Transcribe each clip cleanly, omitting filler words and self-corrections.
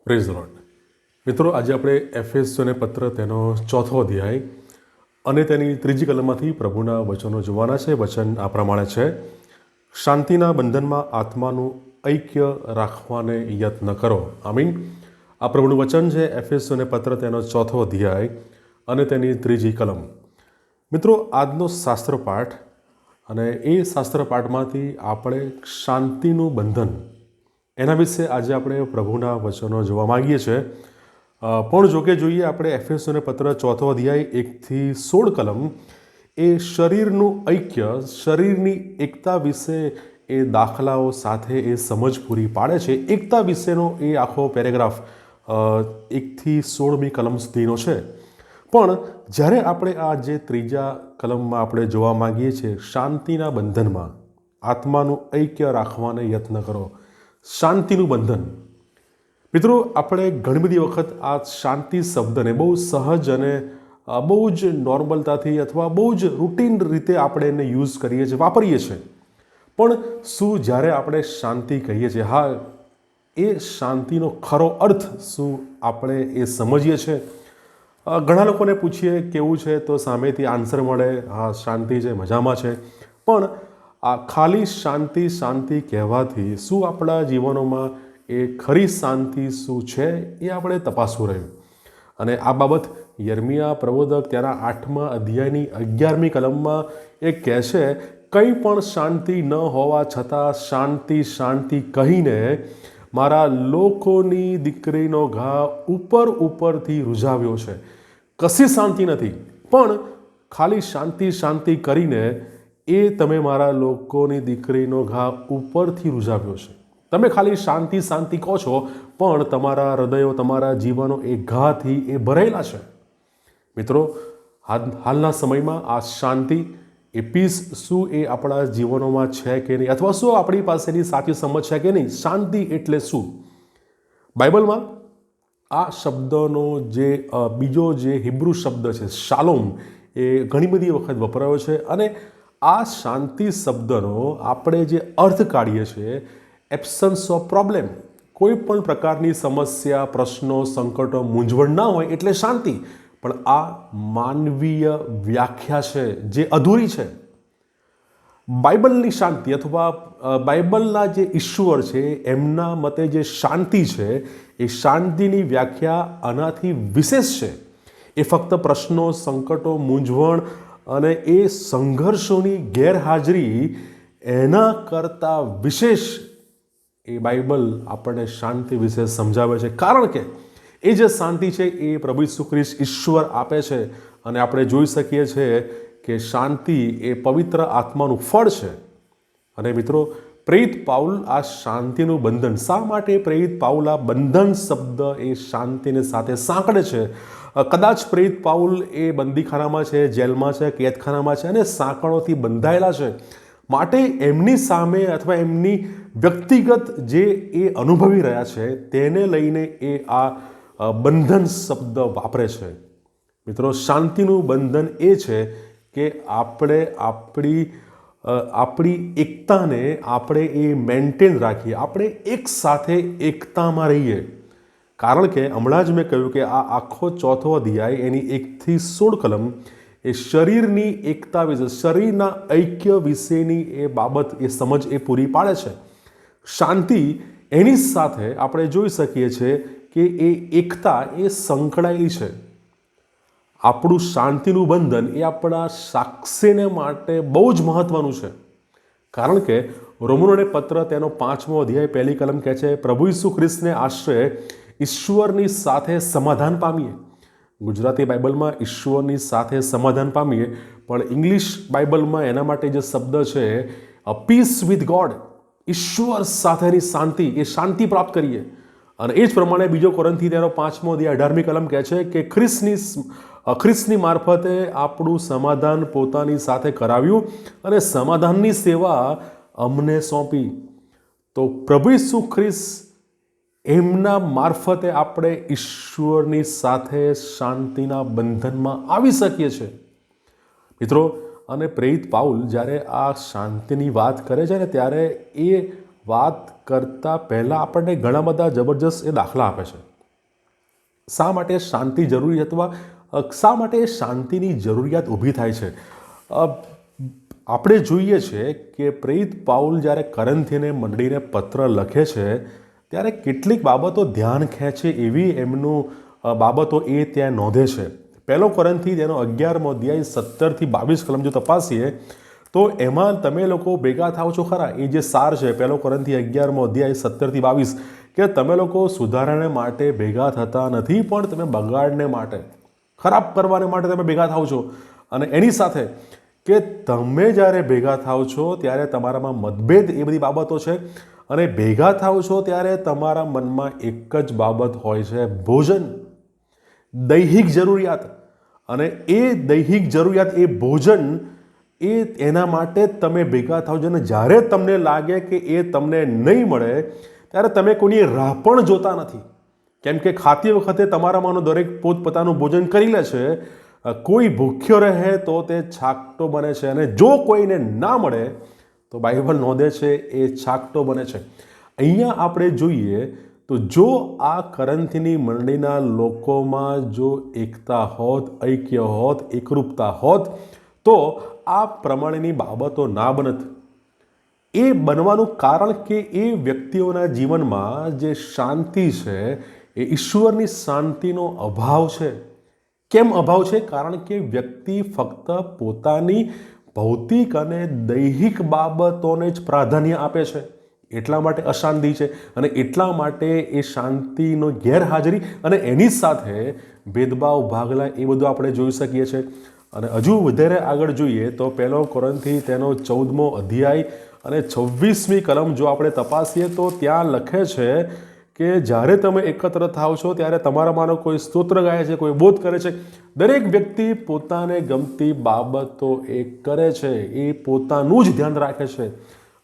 Praise the lord. મિત્રો, આજે આપણે એફએસને પત્ર તેનો 4થો અધ્યાય અને તેની 3જી કલમમાંથી પ્રભુના વચનો જોવાના છે. વચન આ પ્રમાણે છે: શાંતિના બંધનમાં આત્માનું ઐક્ય રાખવાને યત્ન કરો. આમીન. આ પ્રભુનું વચન છે. એફએસને પત્ર તેનો 4થો અધ્યાય અને તેની 3જી કલમ. મિત્રો, આજનો શાસ્ત્ર પાઠ અને એ શાસ્ત્ર પાઠમાંથી આપણે શાંતિનું બંધન એના વિશે આજે આપણે પ્રભુના વચનો જોવા માગીએ છીએ. પણ જોકે જોઈએ આપણે એફએસને પત્ર 4થો અધ્યાય 1-16 કલમ એ શરીરનું ઐક્ય, શરીરની એકતા વિશે એ દાખલાઓ સાથે એ સમજ પૂરી પાડે છે. એકતા વિશેનો એ આખો પેરેગ્રાફ 1-16મી કલમ સુધીનો છે. પણ જ્યારે આપણે આ જે 3જા કલમમાં આપણે જોવા માગીએ છીએ, શાંતિના બંધનમાં આત્માનું ઐક્ય રાખવાને યત્ન કરો. શાંતિનું બંધન. મિત્રો, આપણે ઘણી બધી વખત આ શાંતિ શબ્દને બહુ સહજ અને બહુ જ નોર્મલતાથી અથવા બહુ જ રૂટીન રીતે આપણે એને યુઝ કરીએ છીએ, વાપરીએ છીએ. પણ શું જ્યારે આપણે શાંતિ કહીએ છીએ, હા, એ શાંતિનો ખરો અર્થ શું આપણે એ સમજીએ છીએ? ઘણા લોકોને પૂછીએ કેવું છે તો સામેથી આન્સર મળે, હા, શાંતિ છે, મજામાં છે. પણ આ ખાલી શાંતિ શાંતિ કહેવાથી શું આપણા જીવનોમાં એ ખરી શાંતિ શું છે એ આપણે તપાસવું રહ્યું. અને આ બાબત યર્મિયા પ્રબોધક તેના 8મા અધ્યાયની 11મી કલમમાં એ કહે છે: કંઈ પણ શાંતિ ન હોવા છતાં શાંતિ શાંતિ કહીને મારા લોકોની દીકરીનો ઘા ઉપરથી રૂઝાવ્યો છે. કશી શાંતિ નથી, પણ ખાલી શાંતિ શાંતિ કરીને એ તમે મારા લોકોની દીકરીનો ઘા ઉપરથી રૂઝાવ્યો છે. તમે ખાલી શાંતિ શાંતિ કહો છો, પણ તમારા હૃદયો, તમારા જીવનો એ ઘાથી એ ભરેલા છે. મિત્રો, હાલના સમયમાં આ શાંતિ, એ પીસ શું એ આપણા જીવનોમાં છે કે નહીં, અથવા શું આપણી પાસેની સાચી સમજ છે કે નહીં? શાંતિ એટલે શું? બાઇબલમાં આ શબ્દનો જે બીજો જે હિબ્રુ શબ્દ છે, શાલોમ, એ ઘણી બધી વખત વપરાયો છે. અને આ શાંતિ શબ્દનો આપણે જે અર્થ કાઢીએ છીએ, એબ્સન્સ ઓફ પ્રોબ્લેમ, કોઈ પણ પ્રકારની સમસ્યા, પ્રશ્નો, સંકટો, મૂંઝવણ ના હોય એટલે શાંતિ. પણ આ માનવીય વ્યાખ્યા છે જે અધૂરી છે. બાઇબલની શાંતિ અથવા બાઇબલના જે ઈશ્વર છે એમના મતે જે શાંતિ છે, એ શાંતિની વ્યાખ્યા આનાથી વિશેષ છે. એ ફક્ત પ્રશ્નો, સંકટો, મૂંઝવણ અને એ સંઘર્ષોની ગેરહાજરી એના કરતાં વિશેષ એ બાઇબલ આપણને શાંતિ વિશે સમજાવે છે. કારણ કે એ જે શાંતિ છે એ પ્રભુ ઈસુ ખ્રિસ્ત ઈશ્વર આપે છે. અને આપણે જોઈ શકીએ છીએ કે શાંતિ એ પવિત્ર આત્માનું ફળ છે. અને મિત્રો, પ્રેરિત પાઉલ આ શાંતિનું બંધન, શા માટે પ્રેરિત પાઉલ આ બંધન શબ્દ એ શાંતિને સાથે સાંકળે છે? કદાચ પ્રેરિત પાઉલ એ બંદીખાનામાં છે, જેલમાં છે, કેદખાનામાં છે અને સાંકળોથી બંધાયેલા છે. માટે એમની સામે અથવા એમની વ્યક્તિગત જે એ અનુભવી રહ્યા છે તેને લઈને એ આ બંધન શબ્દ વાપરે છે. મિત્રો, શાંતિનું બંધન એ છે કે આપણે આપણી એકતાને આપણે એ મેન્ટેન રાખીએ, આપણે એક સાથે એકતામાં રહીએ. કારણ કે હમણાં જ મેં કહ્યું કે આ આખો 4થો અધ્યાય એની 1-16 કલમ એ શરીરની એકતા વિશે, શરીરના ઐક્ય વિશેની એ બાબત, એ સમજ એ પૂરી પાડે છે. શાંતિ એની સાથે આપણે જોઈ શકીએ છીએ કે એ એકતા એ સંકળાયેલી છે. આપણું શાંતિનું બંધન એ આપણા સાક્ષીને માટે બહુ જ મહત્વનું છે. કારણ કે રોમનોને પત્ર તેનો 5મો અધ્યાય 1લી કલમ કહે છે: પ્રભુ ઈસુ ખ્રિસ્તને આશ્રય ઈશ્વરની સાથે સમાધાન પામીએ. ગુજરાતી બાઇબલમાં ઈશ્વરની સાથે સમાધાન પામીએ, પણ ઇંગ્લિશ બાઇબલમાં એના માટે જે શબ્દ છે પીસ વિથ ગોડ, ઈશ્વર સાથેની શાંતિ, એ શાંતિ પ્રાપ્ત કરીએ. અને એ જ પ્રમાણે બીજો કોરિન્થી તેનો 5મો અધ્યાય 18મી કલમ કહે છે કે ખ્રિસ્તની મારફતે આપણું સમાધાન પોતાની સાથે કરાવ્યું અને સમાધાનની સેવા અમને સોંપી. તો પ્રભુ ઈસુ ખ્રિસ્ત એમના મારફતે આપણે ઈશ્વરની સાથે શાંતિના બંધનમાં આવી શકીએ છીએ. મિત્રો, અને પ્રેરિત પાઉલ જ્યારે આ શાંતિની વાત કરે છે ને, ત્યારે એ વાત કરતાં પહેલાં આપણને ઘણા બધા જબરજસ્ત એ દાખલા આપે છે. શા માટે શાંતિ જરૂરી અથવા શા માટે શાંતિની જરૂરિયાત ઊભી થાય છે? આપણે જોઈએ છે કે પ્રેરિત પાઉલ જ્યારે કરંથીને મંડળીને પત્ર લખે છે ત્યારે કેટલીક બાબતો ધ્યાન ખેંચે એવી એમનું બાબતો એ ત્યાં નોંધે છે. પહેલો કરંથી તેનો 11મો અધ્યાય 17 થી 22 કલમ જો તપાસીએ તો એમાં તમે લોકો ભેગા થાવ છો ખરા. એ જે સાર છે પહેલો કરંથી 11મો અધ્યાય 17 થી 22 કે તમે લોકો સુધારણા માટે ભેગા થતા નથી પણ તમે બગાડને માટે, ખરાબ કરવાને માટે તમે ભેગા થાવ છો. અને એની સાથે કે તમે જ્યારે ભેગા થાવ છો ત્યારે તમારામાં મતભેદ એ બધી બાબતો છે અને ભેગા થાવ છો ત્યારે તમારા મનમાં એક જ બાબત હોય છે, ભોજન, દૈહિક જરૂરિયાત. અને એ દૈહિક જરૂરિયાત, એ ભોજન, એના માટે જ તમે ભેગા થાવ છો. અને જ્યારે તમને લાગે કે એ તમને નહીં મળે ત્યારે તમે કોઈની રાહ પણ જોતા નથી, કેમ કે ખાતી વખતે તમારામાંનો દરેક પોતપોતાનું ભોજન કરી લે છે. કોઈ ભૂખ્યો રહે તો તે છાકટો બને છે અને જો કોઈને ના મળે તો બાઇબલ નોંધે છે એ છાકટો બને છે. અહીંયા આપણે જોઈએ તો જો આ કરંથીની મંડળીના લોકોમાં જો એકતા હોત, ઐક્ય હોત, એકરૂપતા હોત તો આ પ્રમાણેની બાબતો ના બનત. એ બનવાનું કારણ કે એ વ્યક્તિઓના જીવનમાં જે શાંતિ છે એ ઈશ્વરની શાંતિનો અભાવ છે. કેમ અભાવ છે? કારણ કે વ્યક્તિ ફક્ત પોતાની ભૌતિક અને દૈહિક બાબતોને જ પ્રાધાન્ય આપે છે, એટલા માટે અશાંતિ છે. અને એટલા માટે એ શાંતિનો ગેરહાજરી અને એની સાથે ભેદભાવ, ભાગલા એ બધું આપણે જોઈ શકીએ છીએ. અને હજુ વધારે આગળ જોઈએ તો પહેલો કોરિન્થી તેનો 14મો અધ્યાય અને 26મી કલમ જો આપણે તપાસીએ તો ત્યાં લખે છે કે જ્યારે તમે એકત્ર થાવ છો ત્યારે તમારામાંનો કોઈ સ્તોત્ર ગાય છે, કોઈ બોધ કરે છે. દરેક વ્યક્તિ પોતાને ગમતી બાબતો એ કરે છે, એ પોતાનું જ ધ્યાન રાખે છે.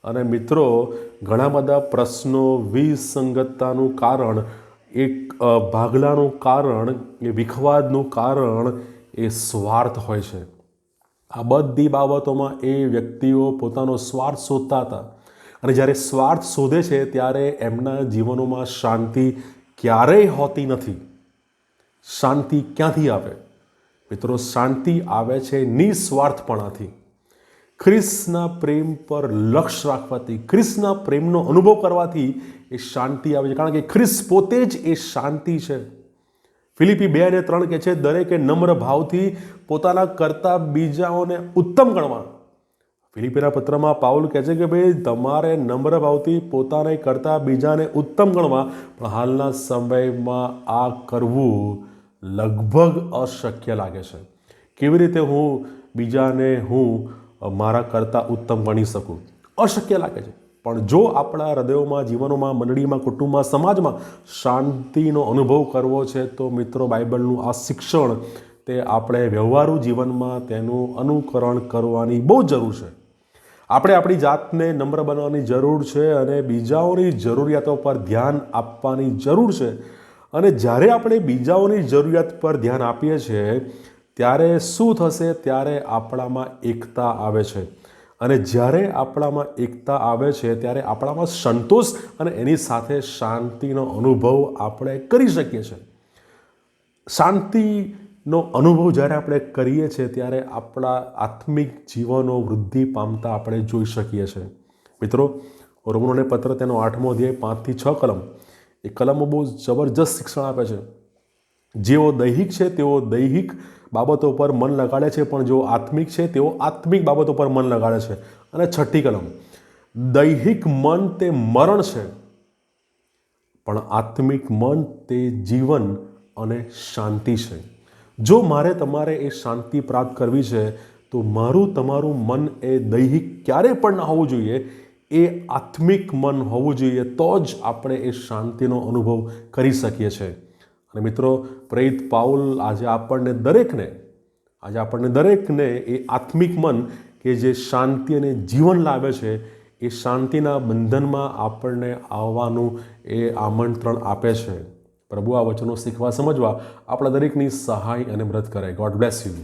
અને મિત્રો, ઘણા બધા પ્રશ્નો, વિસંગતતાનું કારણ, એક ભાગલાનું કારણ, એ વિખવાદનું કારણ એ સ્વાર્થ હોય છે. આ બધી બાબતોમાં એ વ્યક્તિઓ પોતાનો સ્વાર્થ શોધતા હતા. અને જ્યારે સ્વાર્થ શોધે છે ત્યારે એમના જીવનોમાં શાંતિ ક્યારેય હોતી નથી. શાંતિ ક્યાંથી આવે? મિત્રો, શાંતિ આવે છે નિસ્વાર્થપણાથી, ખ્રિસ્તના પ્રેમ પર લક્ષ્ય રાખવાથી, ખ્રિસ્તના પ્રેમનો અનુભવ કરવાથી એ શાંતિ આવે છે. કારણ કે ખ્રિસ્ત પોતે જ એ શાંતિ છે. ફિલિપી 2 અને 3 કહે છે દરેકે નમ્ર ભાવથી પોતાના કરતા બીજાઓને ઉત્તમ ગણવા. ફિલિપીના પત્રમાં પાઉલ કહે છે કે ભાઈ તમારે નમ્ર ભાવથી પોતાને કરતા બીજાને ઉત્તમ ગણવા, પણ હાલના સમયમાં આ કરવું લગભગ અશક્ય લાગે છે. કેવી રીતે બીજાને મારા કરતાં ઉત્તમ ગણી શકું? અશક્ય લાગે છે. પણ જો આપણા હૃદયોમાં, જીવનોમાં, મંડળીમાં, કુટુંબમાં, સમાજમાં શાંતિનો અનુભવ કરવો છે તો મિત્રો, બાઇબલનું આ શિક્ષણ તે આપણે વ્યવહારુ જીવનમાં તેનું અનુકરણ કરવાની બહુ જરૂર છે. આપણે આપણી જાતને નમ્ર બનાવવાની જરૂર છે અને બીજાઓની જરૂરિયાતો પર ધ્યાન આપવાની જરૂર છે. અને જ્યારે આપણે બીજાઓની જરૂરિયાત પર ધ્યાન આપીએ છીએ ત્યારે શું થશે? ત્યારે આપણામાં એકતા આવે છે. અને જ્યારે આપણામાં એકતા આવે છે ત્યારે આપણામાં સંતોષ અને એની સાથે શાંતિનો અનુભવ આપણે કરી શકીએ છીએ. શાંતિનો અનુભવ જ્યારે આપણે કરીએ છીએ ત્યારે આપણા આત્મિક જીવનો વૃદ્ધિ પામતા આપણે જોઈ શકીએ છીએ. મિત્રો, રોમનોને પત્ર તેનો 8મો અધ્યાય 5 થી 6 કલમ, એ કલમો બહુ જબરજસ્ત શિક્ષણ આપે છે. જેઓ દૈહિક છે તેઓ દૈહિક બાબતો પર મન લગાડે છે, પણ જેઓ આત્મિક છે તેઓ આત્મિક બાબતો પર મન લગાડે છે. અને 6ઠી કલમ, દૈહિક મન તે મરણ છે, પણ આત્મિક મન તે જીવન અને શાંતિ છે. જો મારે તમારે એ શાંતિ પ્રાપ્ત કરવી છે તો મારું તમારું મન એ દૈહિક ક્યારે પણ ના હોવું જોઈએ, એ આત્મિક મન હોવું જોઈએ. તો જ આપણે એ શાંતિનો અનુભવ કરી શકીએ છીએ. અને મિત્રો, પ્રેરિત પાઉલ આજે આપણને દરેકને એ આત્મિક મન કે જે શાંતિ અને જીવન લાવે છે, એ શાંતિના બંધનમાં આપણને આવવાનું એ આમંત્રણ આપે છે. પ્રભુ આ વચનો શીખવા, સમજવા આપણા દરેકની સહાય અને મદદ કરે. God bless you.